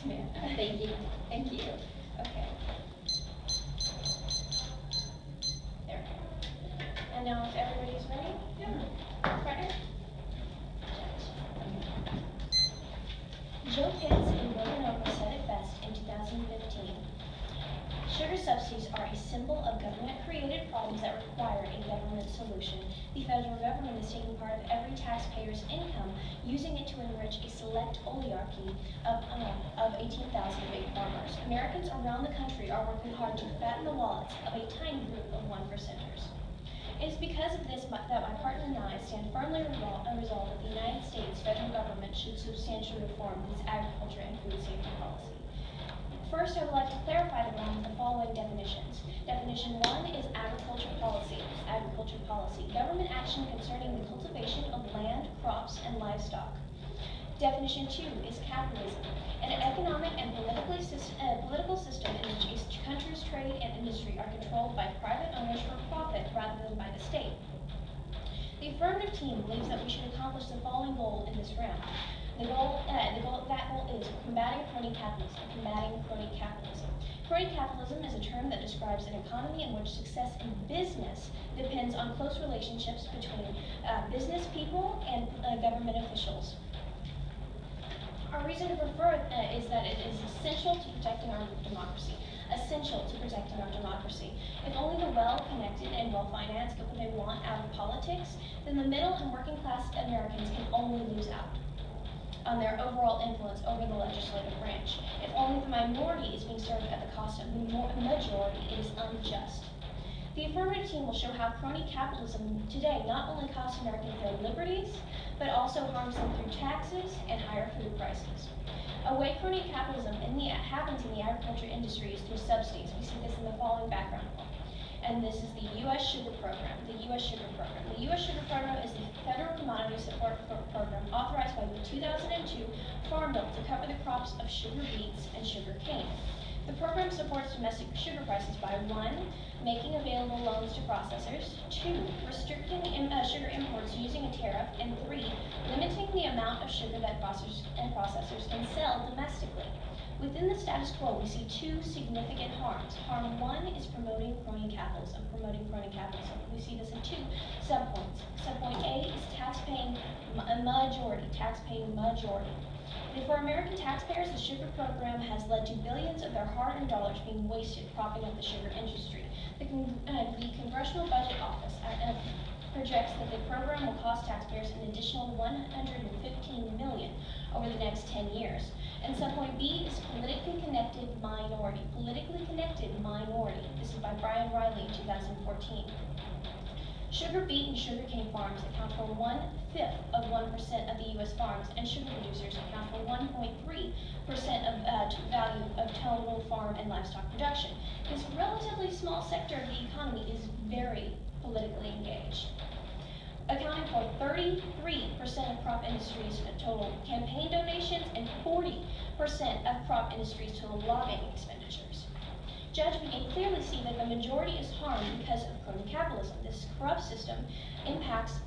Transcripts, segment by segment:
ma'am. Thank you. Thank you. Okay. There. And now if everybody's ready? Yeah. Ready? Joe Pitts and William Omer said it best in 2015. Sugar subsidies are a symbol of government-created problems that require a government solution. The federal government is taking part of every taxpayer's income, using it to enrich a select oligarchy of 18,000 big farmers. Americans around the country are working hard to fatten the wallets of a tiny group of one-percenters. It is because of this that my partner and I stand firmly resolved that the United States federal government should substantially reform its agriculture and food safety policy. First, I would like to clarify the following definitions. Definition 1 is agriculture policy. Agriculture policy, government action concerning the cultivation of land, crops, and livestock. Definition 2 is capitalism, an economic and political system in which a country's trade and industry are controlled by private owners for profit rather than by the state. The affirmative team believes that we should accomplish the following goal in this round. That goal is combating crony capitalism. Crony capitalism is a term that describes an economy in which success in business depends on close relationships between business people and government officials. Our reason to prefer it is that it is essential to protecting our democracy. If only the well-connected and well-financed get what they want out of politics, then the middle and working class Americans can only lose out on their overall influence over the legislative branch. If only the minority is being served at the cost of the majority, it is unjust. The affirmative team will show how crony capitalism today not only costs Americans their liberties, but also harms them through taxes and higher food prices. A way crony capitalism happens in the agriculture industry is through subsidies. We see this in the following background. And this is the U.S. Sugar Program. The U.S. Sugar Program is the federal commodity support program authorized by the 2002 Farm Bill to cover the crops of sugar beets and sugar cane. The program supports domestic sugar prices by 1, making available loans to processors, 2, restricting sugar imports using a tariff, and 3, limiting the amount of sugar that processors can sell domestically. Within the status quo, we see 2 significant harms. Harm 1 is promoting crony capitalism. We see this in 2 subpoints. Subpoint A is tax-paying majority. For American taxpayers, the sugar program has led to billions of their hard-earned dollars being wasted propping up the sugar industry. The Congressional Budget Office projects that the program will cost taxpayers an additional $115 million over the next 10 years. And subpoint B is politically connected minority. This is by Brian Riley in 2014. Sugar beet and sugarcane farms account for 1/5 of 1% of the U.S. farms, and sugar producers account for 1.3% of value of total farm and livestock production. This relatively small sector of the economy is very politically engaged, accounting for 33% of crop industry's total campaign donations and 40% of crop industry's total lobbying expenditures. Judge, we can clearly see that the majority is harmed because of crony capitalism. This corrupt system impacts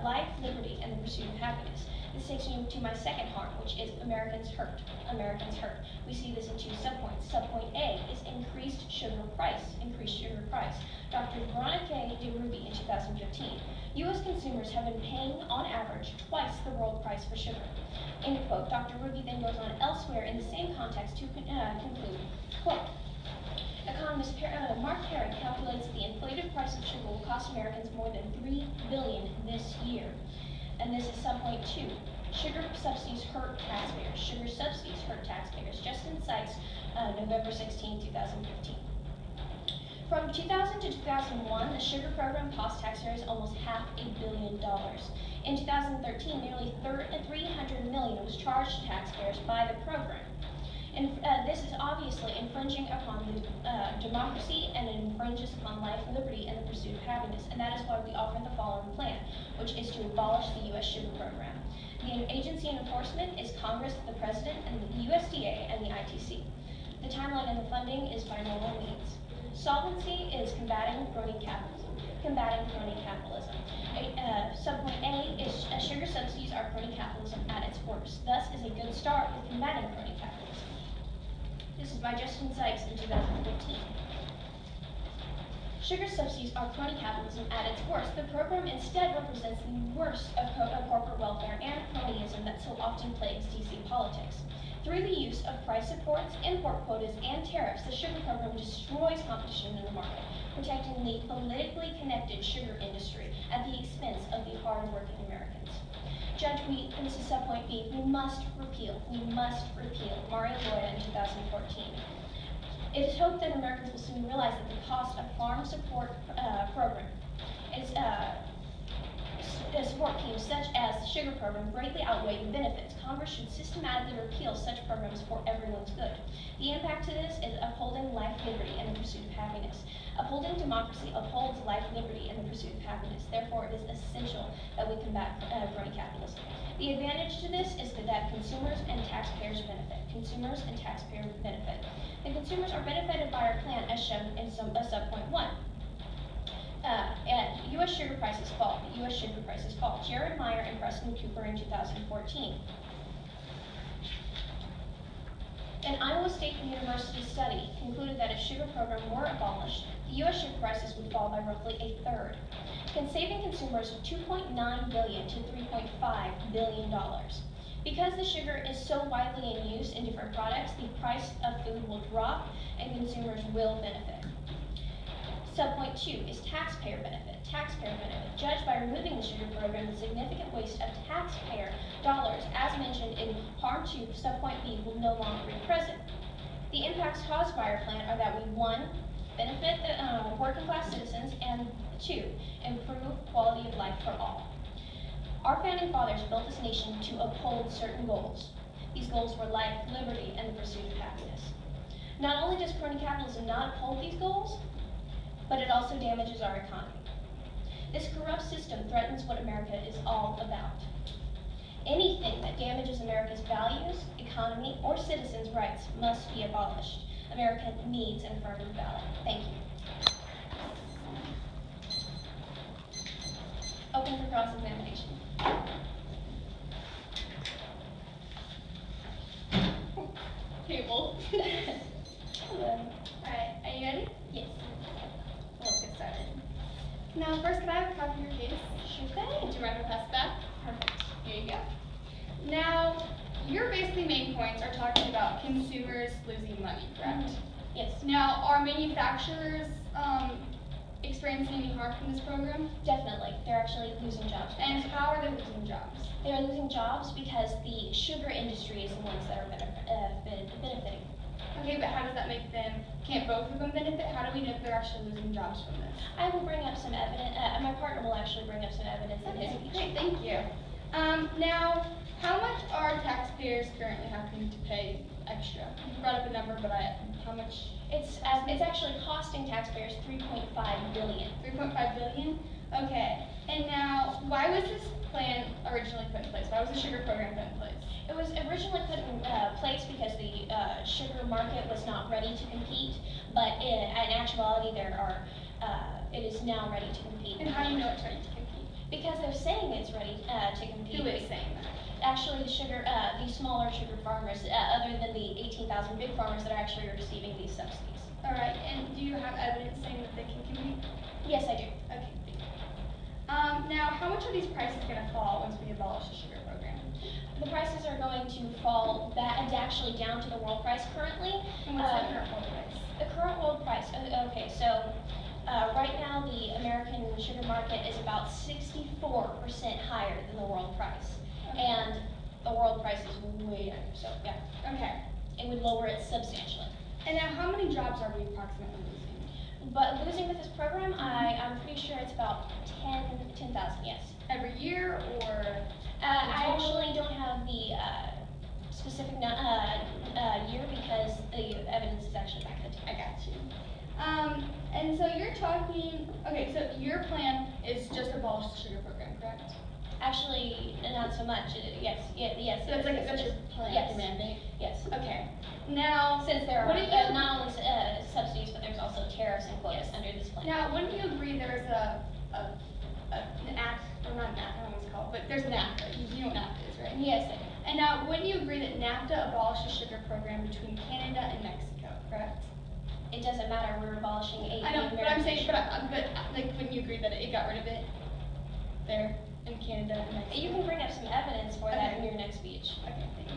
life, liberty, and the pursuit of happiness. This takes me to my second harm, which is Americans hurt. We see this in 2 subpoints. Subpoint A is increased sugar price. Dr. Veronica DeRuby in 2015. U.S. consumers have been paying, on average, twice the world price for sugar. End quote. Dr. Ruby then goes on elsewhere in the same context to conclude, quote, economist Mark Perry calculates that the inflated price of sugar will cost Americans more than $3 billion this year. And this is subpoint 2. Sugar subsidies hurt taxpayers. Justin Sykes, November 16, 2015. From 2000 to 2001, the sugar program cost taxpayers almost $500 million. In 2013, nearly $300 million was charged to taxpayers by the program. And this is obviously infringing upon the democracy, and it infringes upon life, liberty, and the pursuit of happiness. And that is why we offer the following plan, which is to abolish the U.S. sugar program. The agency in enforcement is Congress, the President, and the USDA, and the ITC. The timeline and the funding is by normal means. Solvency is combating crony capitalism. Subpoint A is sugar subsidies are crony capitalism at its worst. Thus is a good start with combating crony capitalism. This is by Justin Sykes in 2014. Sugar subsidies are crony capitalism at its worst. The program instead represents the worst of corporate welfare and cronyism that so often plagues DC politics. Through the use of price supports, import quotas, and tariffs, the sugar program destroys competition in the market, protecting the politically connected sugar industry at the expense of the hard-working Americans. Judge, this is subpoint B, we must repeal Mario Loya in 2014. It is hoped that Americans will soon realize that the cost of farm support program support schemes such as the sugar program greatly outweigh the benefits. Congress should systematically repeal such programs for everyone's good. The impact to this is upholding life, liberty, and the pursuit of happiness. Upholding democracy upholds life, liberty, and the pursuit of happiness. Therefore, it is essential that we combat crony capitalism. The advantage to this is that consumers and taxpayers benefit. Consumers and taxpayers benefit. The consumers are benefited by our plan as shown in subpoint 1. And U.S. sugar prices fall. U.S. sugar prices fall. Jared Meyer and Preston Cooper in 2014. An Iowa State University study concluded that if sugar program were abolished, the U.S. sugar prices would fall by roughly a third, saving consumers $2.9 billion to $3.5 billion. Because the sugar is so widely in use in different products, the price of food will drop and consumers will benefit. Subpoint 2 is taxpayer benefit. Taxpayer benefit. Judged by removing the sugar program, the significant waste of taxpayer dollars, as mentioned in Harm 2, subpoint B, will no longer be present. The impacts caused by our plan are that we, 1, benefit the working class citizens, and 2, improve quality of life for all. Our founding fathers built this nation to uphold certain goals. These goals were life, liberty, and the pursuit of happiness. Not only does crony capitalism not uphold these goals, but it also damages our economy. This corrupt system threatens what America is all about. Anything that damages America's values, economy, or citizens' rights must be abolished. America needs an affirmative ballot. Thank you. Open for cross-examination. Table. Hello. Alright, are you ready? Yes. Let's get started. Now, first, can I have a copy of your case? Sure thing. Would you mind to pass back? Perfect. Here you go. Now, your basically main points are talking about consumers losing money, correct? Yes. Now, are manufacturers experiencing any harm from this program? Definitely. They're actually losing jobs. And how are they losing jobs? They are losing jobs because the sugar industry is the ones that are benefiting. Okay, but how does that make them, can't both of them benefit? How do we know if they're actually losing jobs from this? I will bring up some evidence, my partner will actually bring up some evidence in his speech. Great, thank you. Now, how much are taxpayers currently having to pay extra? You brought up a number, but how much? It's actually costing taxpayers $3.5 billion. 3.5 billion? Okay. And now, why was this plan originally put in place? Why was the sugar program put in place? It was originally put in place because the sugar market was not ready to compete, but in actuality, it is now ready to compete. And how do you know it's ready to compete? Because they're saying it's ready to compete. Who is saying that? Actually, the smaller sugar farmers, other than the 18,000 big farmers that are actually receiving these subsidies. All right. And do you have evidence saying that they can compete? Yes, I do. Okay. Thank you. Now, how much are these prices going to fall once we abolish the sugar program? The prices are going to fall actually down to the world price currently. And what's the current world price? The current world price, okay, so right now the American sugar market is about 64% higher than the world price. Okay. And the world price is way under, so yeah. Okay. It would lower it substantially. And now how many jobs are we approximately losing? But losing with this program, I'm pretty sure it's about 10,000, yes. Every year, or? I actually don't have the specific year because the evidence is actually back at the I got you. And so you're talking, okay, so your plan is just abolish the sugar program, correct? Actually, not so much. Yes. So it's like that's your plan, yes. your mandate? Yes. Okay. now, Since there what are do you, not only subsidies, but there's also tariffs and quotas under this plan. now, wouldn't you agree there's an act, or not an act, there's NAFTA. You know what NAFTA is, right? Yes. And now, wouldn't you agree that NAFTA abolished the sugar program between Canada and Mexico, correct? It doesn't matter, we're abolishing aid. I know, to but I'm American saying, sugar. but like, wouldn't you agree that it got rid of it there in Canada and Mexico? You can bring up some evidence for that in Okay. your next speech. Okay, thanks.